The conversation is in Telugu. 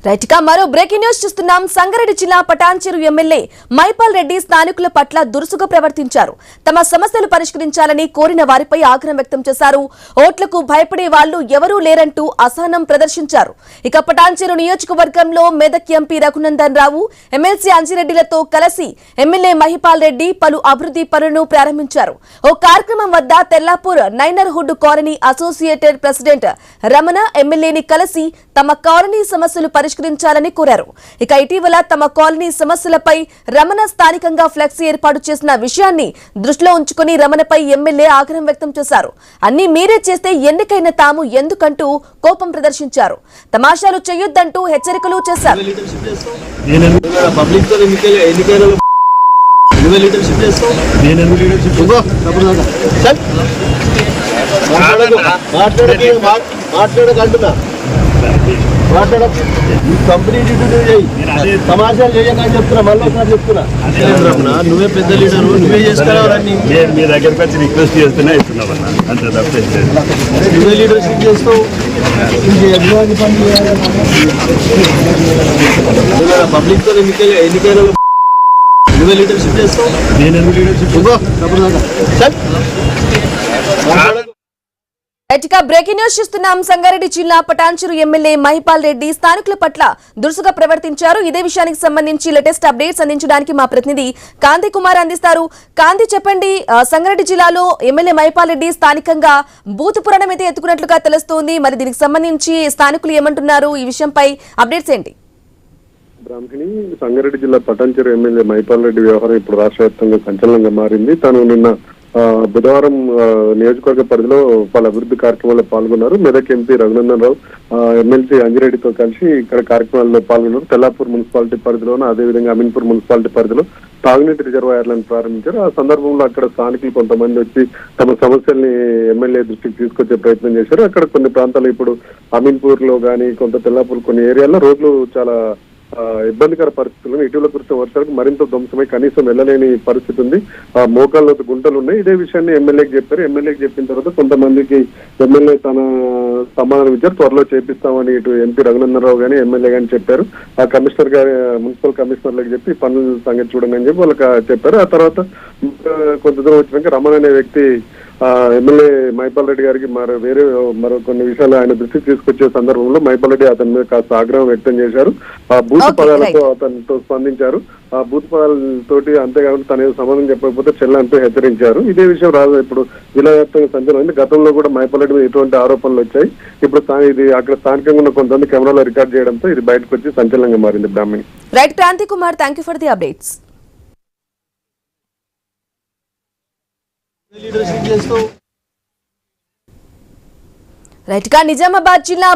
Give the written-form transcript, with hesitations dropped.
రైట్ గా మరో బ్రేకింగ్ న్యూస్ చూస్తున్నాం. సంగారెడ్డి జిల్లా పటాన్చెరు ఎమ్మెల్యే మైపాల్ రెడ్డి స్థానికుల పట్ల దురుసుగా ప్రవర్తించారు. తమ సమస్యలు పరిష్కరించాలని కోరిన వారిపై ఆగ్రహం వ్యక్తం చేశారు. ఓట్లకు భయపడే వాళ్లు ఎవరూ లేరంటూ అసహనం ప్రదర్శించారు. ఇక పటాన్చెరు నియోజకవర్గంలో మెదక్ ఎంపీ రఘునందన్ రావు, ఎమ్మెల్సీ అంజిరెడ్డిలతో కలిసి ఎమ్మెల్యే మహిపాల్ రెడ్డి పలు అభివృద్ధి పనులను ప్రారంభించారు. ఓ కార్యక్రమం వద్ద Tellapur neighbourhood colony associated president Ramana ఎమ్మెల్యేని కలిసి తమ కాలనీ సమస్యలు పరిష్కరించాలని కోరారు. ఇక ఇటీవల తమ కాలనీ సమస్యలపై రమణ స్థానికంగా ఫ్లెక్సీ ఏర్పాటు చేసిన విషయాన్ని దృష్టిలో ఉంచుకుని రమణపై ఎమ్మెల్యే ఆగ్రహం వ్యక్తం చేశారు. అన్ని మీరే చేస్తే ఎన్నికైన తాము ఎందుకంటూ కోపం ప్రదర్శించారు. తమాషాలు చేయొద్దంటూ హెచ్చరికలు చేశారు. సమాచారం చేయకని చెప్తున్నా, మళ్ళీ ఒకసారి చెప్తున్నా. నువ్వే పెద్ద లీడర్, నువ్వే చేసుకోవాలని మీ దగ్గరకు వచ్చి రిక్వెస్ట్ చేస్తున్నా ఇస్తున్నామన్నా, అంతే తప్పేసి నువ్వే లీడర్షిప్ చేస్తావు. పబ్లిక్ తో ఎన్నికైనా నువ్వే లీడర్షిప్ చేస్తావు. నేను లీడర్షిప్ బ్రేకింగ్ న్యూస్ చూస్తున్నాం. సంగారెడ్డి జిల్లా పటాన్చెరు ఎమ్మెల్యే మహిపాల్ రెడ్డి స్థానికుల పట్ల దురుసుగా ప్రవర్తించారు. ఇదే విషయానికి సంబంధించి లేటెస్ట్ అప్డేట్స్ అందించడానికి మా ప్రతినిధి కాంతి కుమార్ అందిస్తారు. కాంతి, చెప్పండి, సంగారెడ్డి జిల్లాలో ఎమ్మెల్యే మహిపాల్ రెడ్డి స్థానికంగా బూతు పురాణం అయితే ఎత్తుకున్నట్లుగా తెలుస్తోంది. మరి దీనికి సంబంధించి స్థానికులు ఏమంటున్నారు? ఈ విషయంపై అప్డేట్స్ ఏంటి? బ్రాహ్మణి, సంగారెడ్డి జిల్లా పటాన్చెరు ఎమ్మెల్యే మహిపాల్ రెడ్డి వ్యవహారం ఇప్పుడు రాష్ట్ర వ్యాప్తంగా సంచలనంగా మారింది. తాను నిన్న బుధవారం నియోజకవర్గ పరిధిలో పలు అభివృద్ధి కార్యక్రమాల్లో పాల్గొన్నారు. మెదక్ ఎంపీ రఘునందన్ రావు, ఎమ్మెల్సీ అంజిరెడ్డితో కలిసి ఇక్కడ కార్యక్రమాల్లో పాల్గొన్నారు. తెల్లాపూర్ మున్సిపాలిటీ పరిధిలోను, అదేవిధంగా అమీన్పూర్ మున్సిపాలిటీ పరిధిలో తాగునీటి రిజర్వాయర్లను ప్రారంభించారు. ఆ సందర్భంలో అక్కడ స్థానికులు కొంతమంది వచ్చి తమ సమస్యల్ని ఎమ్మెల్యే దృష్టికి తీసుకొచ్చే ప్రయత్నం చేశారు. అక్కడ కొన్ని ప్రాంతాలు ఇప్పుడు అమీన్పూర్ లో కానీ కొంత తెల్లాపూర్ కొన్ని ఏరియాల్లో రోడ్లు చాలా ఇబ్బందికర పరిస్థితులను, ఇటీవల కురిసిన వర్షాలకు మరింత ధ్వంసమై కనీసం వెళ్ళలేని పరిస్థితి ఉంది. మోకాళ్ళ గుంటలు ఉన్నాయి. ఇదే విషయాన్ని ఎమ్మెల్యేకి చెప్పారు. ఎమ్మెల్యేకి చెప్పిన తర్వాత కొంతమందికి ఎమ్మెల్యే తన సమాధానం ఇచ్చారు. త్వరలో చేపిస్తామని ఇటు ఎంపీ రఘునందన్ రావు గానీ ఎమ్మెల్యే గానీ చెప్పారు. ఆ కమిషనర్ గారి మున్సిపల్ కమిషనర్లకు చెప్పి పనుల సంగతి చూడండి అని చెప్పి వాళ్ళకి చెప్పారు. ఆ తర్వాత కొంత దూరం వచ్చినాక రమణ అనే వ్యక్తి ఎమ్మెల్యే మహిపాల్ రెడ్డి గారికి మరో కొన్ని విషయాలు ఆయన దృష్టికి తీసుకొచ్చే సందర్భంలో మహిపాల్ రెడ్డి అతని మీద కాస్త ఆగ్రహం వ్యక్తం చేశారు. ఆ బూత్ పదాలతో అతనితో స్పందించారు. ఆ బూత్ పదాలతోటి అంతేకాకుండా తన సమాధానం చెప్పకపోతే చెల్లంటూ హెచ్చరించారు. ఇదే విషయం ఇప్పుడు జిల్లా వ్యాప్తంగా సంచలనం. గతంలో కూడా మహిపాల్ రెడ్డి మీద ఎటువంటి ఆరోపణలు వచ్చాయి. ఇప్పుడు ఇది అక్కడ స్థానికంగా ఉన్న కొంతమంది కెమెరాలో రికార్డ్ చేయడంతో ఇది బయటకు వచ్చి సంచలనంగా మారింది. Brahmani. Right, Kranthi Kumar, thank you for the updates. Right గా నిజామాబాద్ జిల్లా